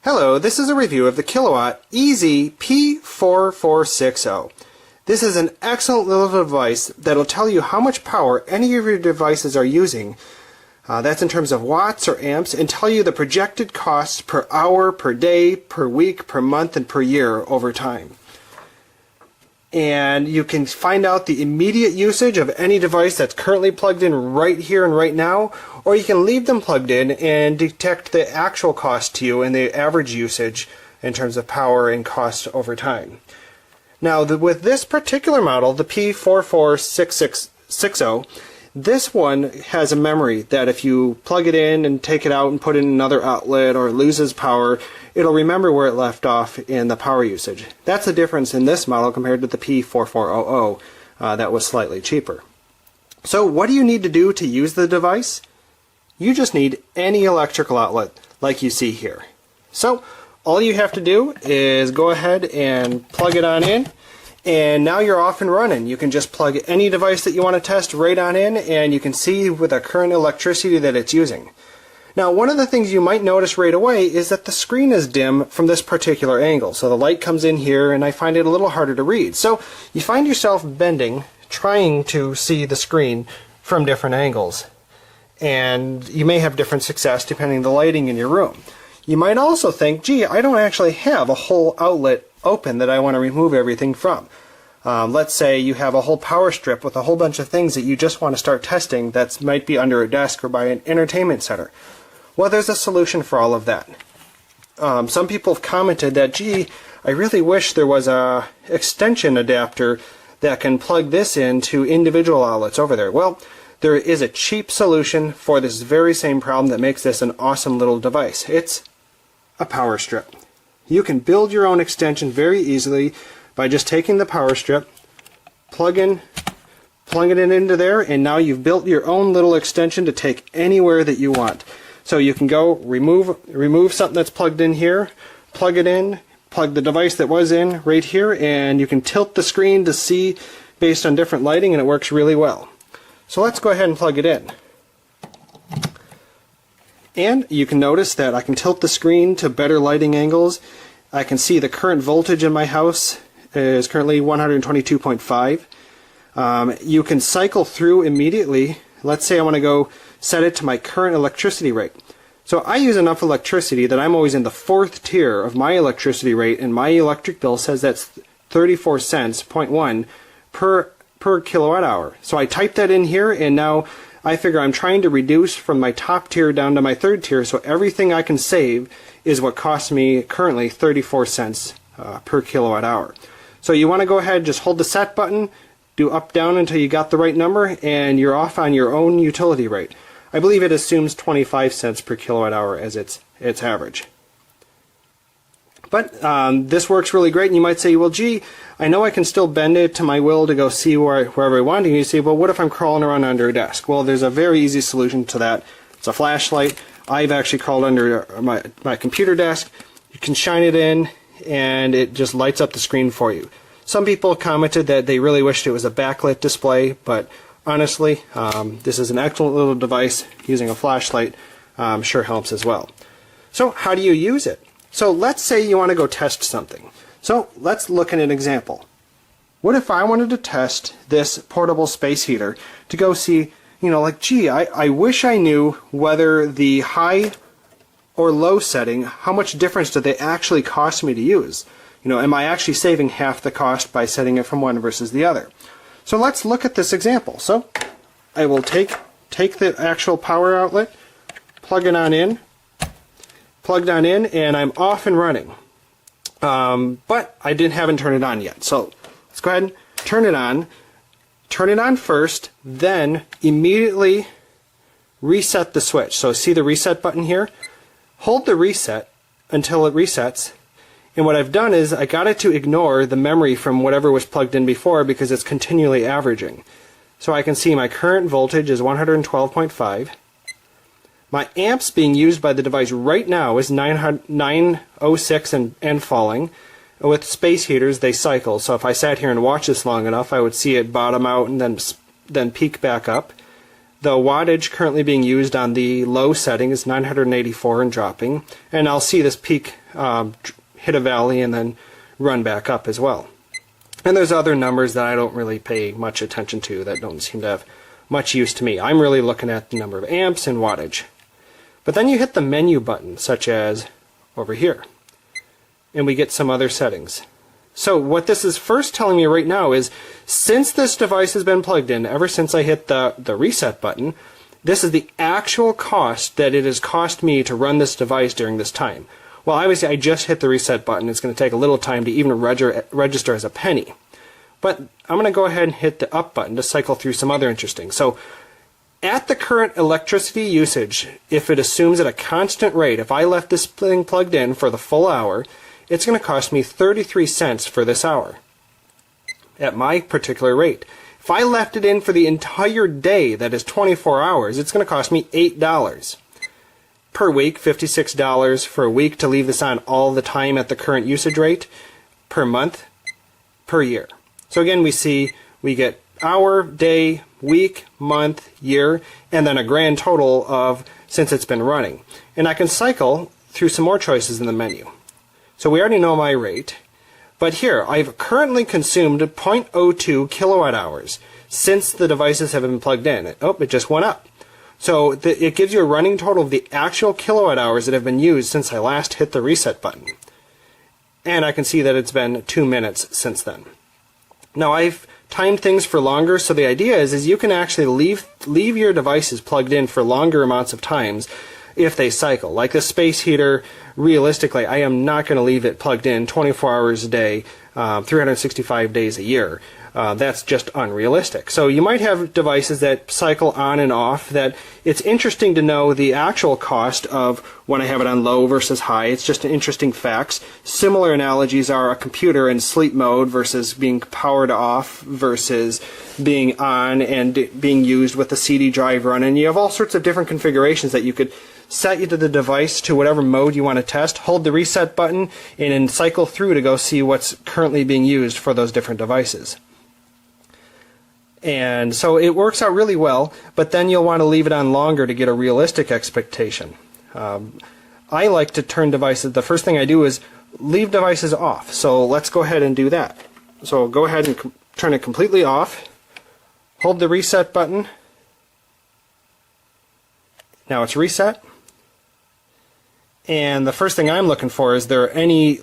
Hello, this is a review of the Kilowatt Easy P4460. This is an excellent little device that will tell you how much power any of your devices are using. That's in terms of watts or amps, and tell you the projected costs per hour, per day, per week, per month, and per year over time. And you can find out the immediate usage of any device that's currently plugged in right here and right now, or you can leave them plugged in and detect the actual cost to you and the average usage in terms of power and cost over time. Now, with this particular model, the P4460, this one has a memory that if you plug it in and take it out and put it in another outlet or it loses power, it'll remember where it left off in the power usage. That's the difference in this model compared to the P4400 that was slightly cheaper. So what do you need to do to use the device? You just need any electrical outlet like you see here. So all you have to do is go ahead and plug it on in, and now you're off and running. You can just plug any device that you want to test right on in, and you can see with the current electricity that it's using. Now, one of the things you might notice right away is that the screen is dim from this particular angle. So the light comes in here, and I find it a little harder to read. So you find yourself bending, trying to see the screen from different angles. And you may have different success depending on the lighting in your room. You might also think, gee, I don't actually have a whole outlet open that I want to remove everything from. Let's say you have a whole power strip with a whole bunch of things that you just want to start testing that might be under a desk or by an entertainment center. Well, there's a solution for all of that. Some people have commented that, gee, I really wish there was a extension adapter that can plug this into individual outlets over there. Well, there is a cheap solution for this very same problem that makes this an awesome little device. It's a power strip. You can build your own extension very easily by just taking the power strip, plugging it into there, and now you've built your own little extension to take anywhere that you want. So you can go remove something that's plugged in here, plug it in, plug the device that was in right here, and you can tilt the screen to see based on different lighting, and it works really well. So let's go ahead and plug it in. And you can notice that I can tilt the screen to better lighting angles. I can see the current voltage in my house is currently 122.5. You can cycle through immediately. Let's say I want to go set it to my current electricity rate. So I use enough electricity that I'm always in the 4th tier of my electricity rate, and my electric bill says that's 34 cents, 0.1 per kilowatt hour. So I type that in here, and now I figure I'm trying to reduce from my top tier down to my 3rd tier, so everything I can save is what costs me currently 34 cents per kilowatt hour. So you want to go ahead, just hold the set button, do up down until you got the right number, and you're off on your own utility rate. I believe it assumes 25 cents per kilowatt hour as its average. But this works really great, and you might say, well, gee, I know I can still bend it to my will to go see wherever I want. And you say, well, what if I'm crawling around under a desk? Well, there's a very easy solution to that. It's a flashlight. I've actually crawled under my computer desk. You can shine it in, and it just lights up the screen for you. Some people commented that they really wished it was a backlit display, but honestly, this is an excellent little device. Using a flashlight sure helps as well. So how do you use it? So let's say you want to go test something. So let's look at an example. What if I wanted to test this portable space heater to go see, like, gee, I wish I knew whether the high or low setting, how much difference do they actually cost me to use? Am I actually saving half the cost by setting it from one versus the other? So let's look at this example. So I will take the actual power outlet, plug it on in, plugged on in, and I'm off and running. But I haven't turned it on yet. So let's go ahead and turn it on. Turn it on first, then immediately reset the switch. So see the reset button here? Hold the reset until it resets. And what I've done is I got it to ignore the memory from whatever was plugged in before because it's continually averaging. So I can see my current voltage is 112.5. My amps being used by the device right now is 906 and falling. With space heaters, they cycle. So if I sat here and watched this long enough, I would see it bottom out and then peak back up. The wattage currently being used on the low setting is 984 and dropping, and I'll see this peak hit a valley and then run back up as well. And there's other numbers that I don't really pay much attention to that don't seem to have much use to me. I'm really looking at the number of amps and wattage. But then you hit the menu button, such as over here, and we get some other settings. So what this is first telling me right now is, since this device has been plugged in, ever since I hit the reset button, this is the actual cost that it has cost me to run this device during this time. Well, obviously I just hit the reset button. It's going to take a little time to even register as a penny. But I'm going to go ahead and hit the up button to cycle through some other interesting. So at the current electricity usage, if it assumes at a constant rate, if I left this thing plugged in for the full hour, it's going to cost me 33 cents for this hour at my particular rate. If I left it in for the entire day, that is 24 hours, it's going to cost me $8. Per week, $56 for a week to leave this on all the time at the current usage rate. Per month, per year. So again, we get hour, day, week, month, year, and then a grand total of since it's been running. And I can cycle through some more choices in the menu. So we already know my rate, but here I've currently consumed 0.02 kilowatt hours since the devices have been plugged in. Oh, it just went up. So it gives you a running total of the actual kilowatt hours that have been used since I last hit the reset button. And I can see that it's been 2 minutes since then. Now I've timed things for longer, so the idea is you can actually leave your devices plugged in for longer amounts of times if they cycle. Like the space heater, realistically, I am not going to leave it plugged in 24 hours a day, 365 days a year. That's just unrealistic. So you might have devices that cycle on and off that it's interesting to know the actual cost of when I have it on low versus high. It's just interesting facts. Similar analogies are a computer in sleep mode versus being powered off versus being on and being used with the CD drive running. You have all sorts of different configurations that you could set you to the device to whatever mode you want to test, hold the reset button, and then cycle through to go see what's currently being used for those different devices. And so it works out really well, but then you'll want to leave it on longer to get a realistic expectation. I like to turn devices, the first thing I do is leave devices off. So let's go ahead and do that. So go ahead and turn it completely off, hold the reset button. Now it's reset. And the first thing I'm looking for is there any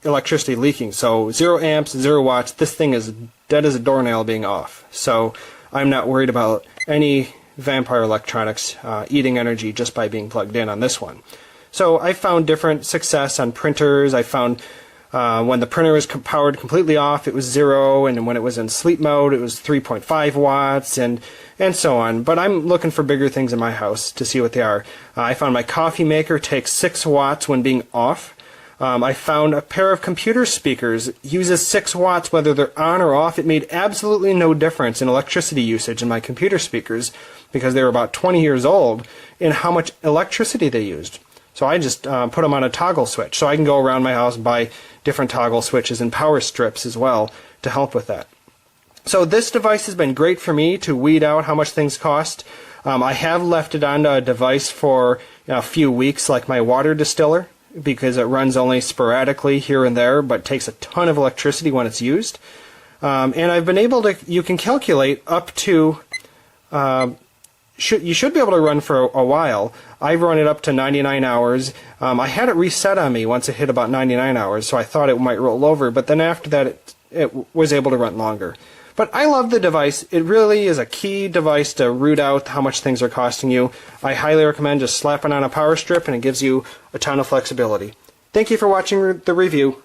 electricity leaking. So 0 amps, 0 watts, this thing is dead as a doornail being off. So I'm not worried about any vampire electronics eating energy just by being plugged in on this one. So I found different success on printers. I found when the printer was powered completely off, it was 0, and when it was in sleep mode, it was 3.5 watts, and so on. But I'm looking for bigger things in my house to see what they are. I found my coffee maker takes 6 watts when being off. I found a pair of computer speakers uses 6 watts whether they're on or off. It made absolutely no difference in electricity usage in my computer speakers because they were about 20 years old in how much electricity they used. So I just put them on a toggle switch. So I can go around my house and buy different toggle switches and power strips as well to help with that. So this device has been great for me to weed out how much things cost. I have left it on a device for a few weeks, like my water distiller, because it runs only sporadically here and there, but takes a ton of electricity when it's used. And I've been able to, you can calculate up to, you should be able to run for a while. I've run it up to 99 hours. I had it reset on me once it hit about 99 hours, so I thought it might roll over, but then after that it was able to run longer. But I love the device. It really is a key device to root out how much things are costing you. I highly recommend just slapping on a power strip, and it gives you a ton of flexibility. Thank you for watching the review.